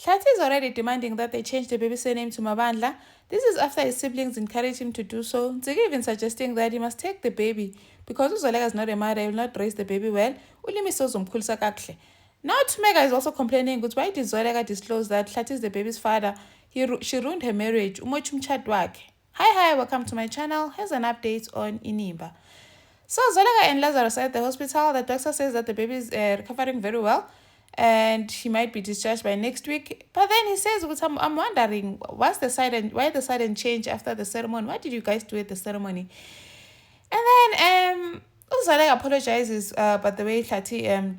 Hlathi is already demanding that they change the baby's surname to Mabandla. This is after his siblings encourage him to do so. Nziki even suggesting that he must take the baby because uZoleka is not a mother, he will not raise the baby well. Ulimise uzomkhulisa kakuhle. Now Tumeka is also complaining, but why did Zoleka disclose that Hlathi is the baby's father? She ruined her marriage. Umoch umtshato wakhe. Hi, welcome to my channel. Here's an update on Inimba. So Zoleka and Lazarus are at the hospital. The doctor says that the baby is recovering very well and he might be discharged by next week. But then he says, I'm wondering, why the sudden change after the ceremony? What did you guys do at the ceremony? And then Zoleka apologizes about the way Hlathi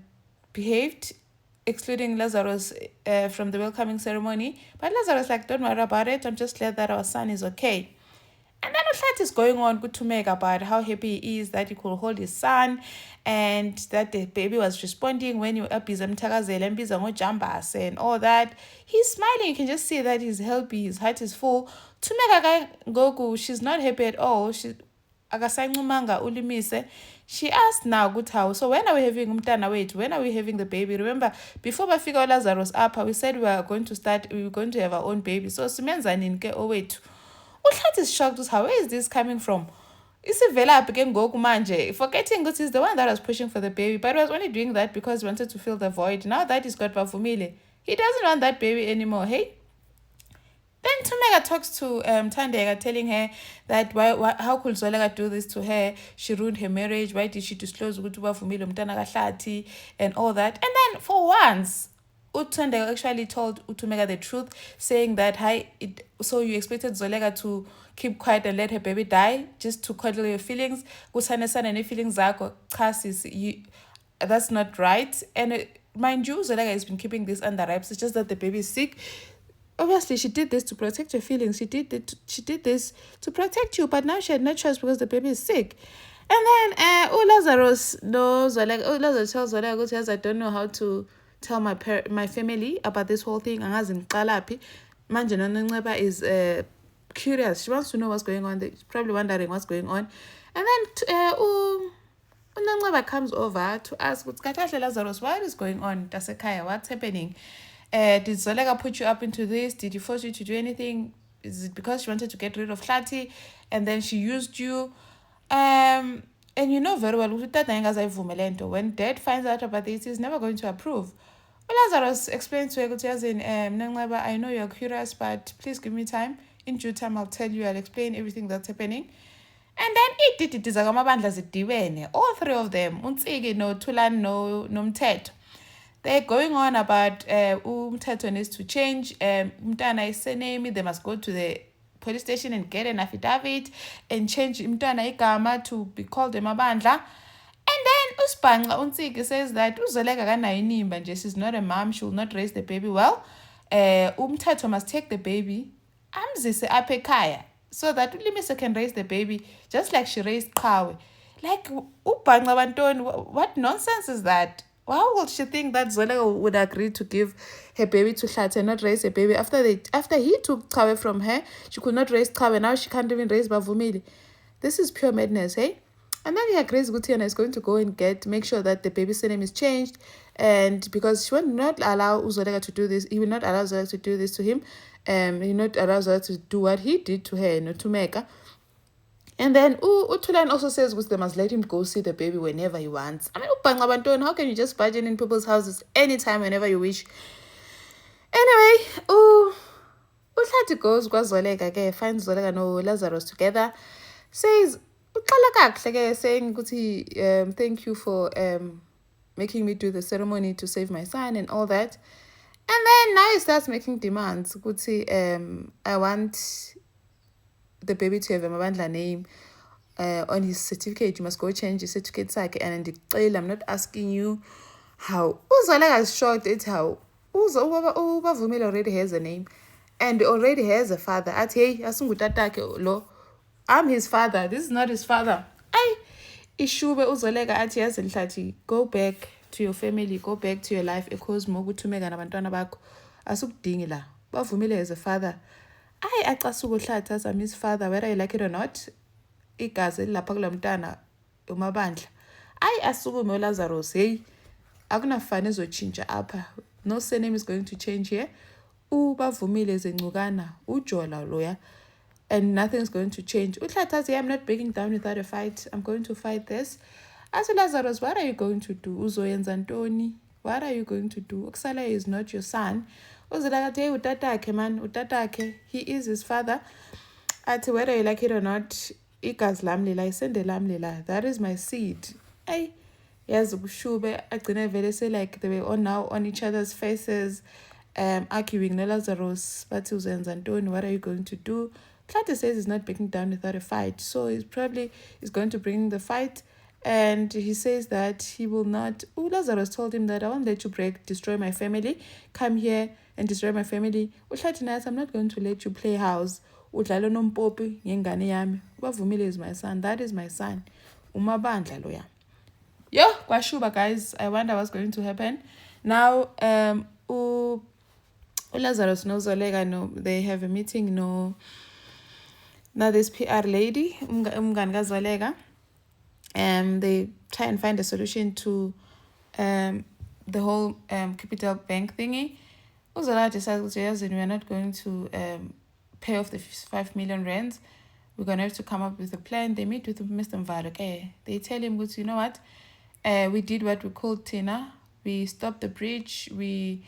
behaved, excluding Lazarus from the welcoming ceremony. But Lazarus like, don't worry about it. I'm just glad that our son is okay. And then Hlathi is going on to make about how happy he is that he could hold his son and that the baby was responding when you abiza mthakazela mbiza ngojambas and all that. He's smiling. You can just see that he's happy. His heart is full. Tumeka Goku, she's not happy at all. Akasancumanga ulimise. She asked now, good how. So when are we having umntana wethu? When are we having the baby? Remember, before bafika Lazarus up, we said we were going to have our own baby. So simenzani ke owethu. Hlathi is shocked with how, where is this coming from? Isivela again Goku manje, forgetting that he's the one that was pushing for the baby, but he was only doing that because he wanted to fill the void. Now that he's got Bavumile, he doesn't want that baby anymore, hey? Then Tumeka talks to Thandeka, telling her that how could Zoleka do this to her? She ruined her marriage. Why did she disclose Ugutuba Fumile Mtana Hlathi and all that? And then for once, Thandeka actually told Tumeka the truth, saying that so you expected Zoleka to keep quiet and let her baby die just to cuddle your feelings. Kusane any feelings that's not right. And mind you, Zoleka has been keeping this under wraps. It's just that the baby is sick. Obviously, she did this to protect your feelings. She did this to protect you, but now she had no choice because the baby is sick. And then Lazarus tells Zoleka, I don't know how to tell my family about this whole thing. Manje Nononxeba is curious. She wants to know what's going on. She's probably wondering what's going on. And then Nononxeba comes over to ask, Lazarus, what is going on? Tasekaya, what's happening? Did Zoleka put you up into this? Did he force you to do anything? Is it because she wanted to get rid of Hlathi and then she used you? And you know very well, when dad finds out about this, he's never going to approve. Lazarus explained to her, I know you're curious, but please give me time. In due time, I'll tell you, I'll explain everything that's happening. And then all three of them, Unsigi, no Tulan, no Mthetho. They're going on about Mthetho needs to change Mtana's surname. They must go to the police station and get an affidavit and change Mtana igama to be called Mabandla. And then Uspanqa Unsiki says that Uzoleka kanayinimba nje, she's not a mom, she will not raise the baby well. Mthetho must take the baby amzise apha ekhaya so that uLimise can raise the baby just like she raised Qhawe. Like ubhanqa bantoni, what nonsense is that? How would she think that Zoleka would agree to give her baby to Hlathi and not raise her baby after he took Qhawe from her? She could not raise Qhawe, now she can't even raise Bavumile. This is pure madness, hey? And then he agrees Gutiana is going to go and make sure that the baby's name is changed, and because she will not allow Zoleka to do this, he will not allow Zoleka to do this to him. He will not allow Zoleka to do what he did to her, to Tumeka. And then Utulan also says they must let him go see the baby whenever he wants. I mean, how can you just barge in people's houses anytime, whenever you wish? Anyway, Hlathi goes Zoleka, finds Zoleka no Lazarus together, says saying thank you for making me do the ceremony to save my son and all that. And then now he starts making demands. I want the baby to have a Mabandla name on his certificate. You must go change his certificate. And I'm not asking you how. Uzoleka is shocked at how Bavumile already has a name and already has a father. At hey, I'm his father. This is not his father. Ishube Uzoleka athi yazi Hlathi, go back to your family, go back to your life. Because Tumeka nabantwana bakho asukudingi la. Bavumile as a father. Aqasuka uHlathi as I'm his father, whether you like it or not. Igazi lapha kulamntana uMabandla. Asukume Lazarus, hey. Akunafani ezochintsha apha. No surname is going to change here. ubavumile zencukana ujola loya, and nothing's going to change. Utlatazi, I'm not breaking down without a fight. I'm going to fight this. As Lazarus, what are you going to do? Uzoyenza ntoni? What are you going to do? Okusalayo is not your son. Uzilakathe utatakhe man, utatakhe. He is his father. Athi, whether you like it or not, igazi lami lela, isende lami lela. That is my seed. Hey, yes, Shube, agcine vele say like they were on now on each other's faces, arguing no Lazarus, but uzenza ntoni, what are you going to do? Tlati says he's not backing down without a fight, so he's probably is going to bring the fight, and he says that he will not. Lazarus told him that I won't let you destroy my family. Come here and destroy my family. Utlati says, I'm not going to let you play house. Udlalo nompopi ngengane yami. Ubavumile is my son. That is my son. Umabandla loya. Yo, kwashuba guys. I wonder what's going to happen. Now, Lazarus knows Olega, no, they have a meeting, no. Now this PR lady, Umganga Zolega, they try and find a solution to the whole Capital Bank thingy. Uzola decides, yes, we are not going to pay off the 5 million rands. We're going to have to come up with a plan. They meet with Mr. Mvalo. Okay. They tell him, you know what? We did what we called Tina. We stopped the bridge. We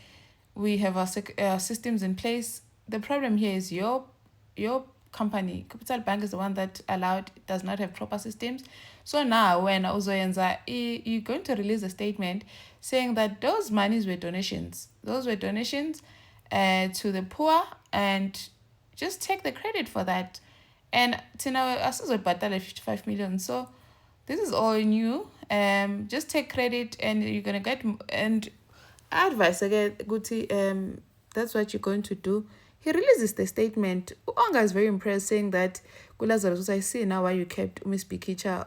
have our systems in place. The problem here is your company, Capital Bank, is the one that does not have proper systems. So now when Uzoyenza, you're going to release a statement saying that those monies were donations. Those were donations to the poor, and just take the credit for that. And Tina Asuzo batala 55 million. So this is all new. Just take credit and you're gonna get, and advice again, Guti, that's what you're going to do. He releases the statement. Uonga is very impressed, saying that Lazarus, I see now why you kept Miss Bikicha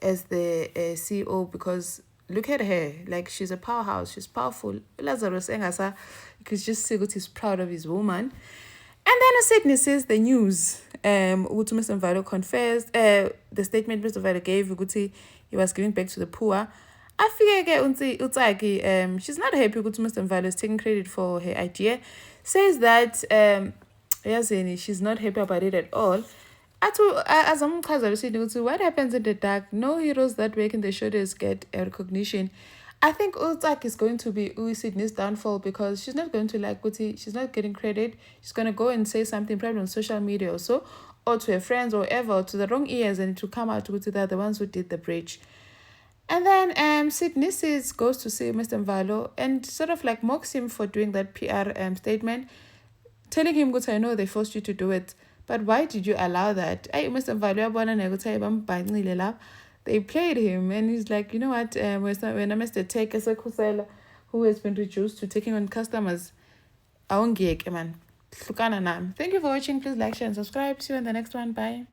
as the CEO, because look at her, like she's a powerhouse, she's powerful. Lazarus Engasa, you could just see that he's proud of his woman. And then Sydney says the news. Uguti Mr. Mvalo confessed. The statement Mr. Mvalo gave, Uguti, he was giving back to the poor. I figure she's not happy Uguti Mr. Mvalo is taking credit for her idea. Says that she's not happy about it at all. What happens in the dark? No heroes that work in the shadows get a recognition. I think Uzak is going to be Sydney's downfall, because she's not going to like Guti. She's not getting credit. She's going to go and say something probably on social media or so, or to her friends or whatever, or to the wrong ears, and to come out to Guti that the ones who did the bridge. And then Sydney goes to see Mr. Mvalo and sort of like mocks him for doing that PR statement, telling him, Guti, I know they forced you to do it, but why did you allow that? Mr. Mvalo, they played him, and he's like, you know what, when I Mr. Take as a Kusela who has been reduced to taking on customers, man. Thank you for watching. Please like, share, and subscribe. See you in the next one. Bye.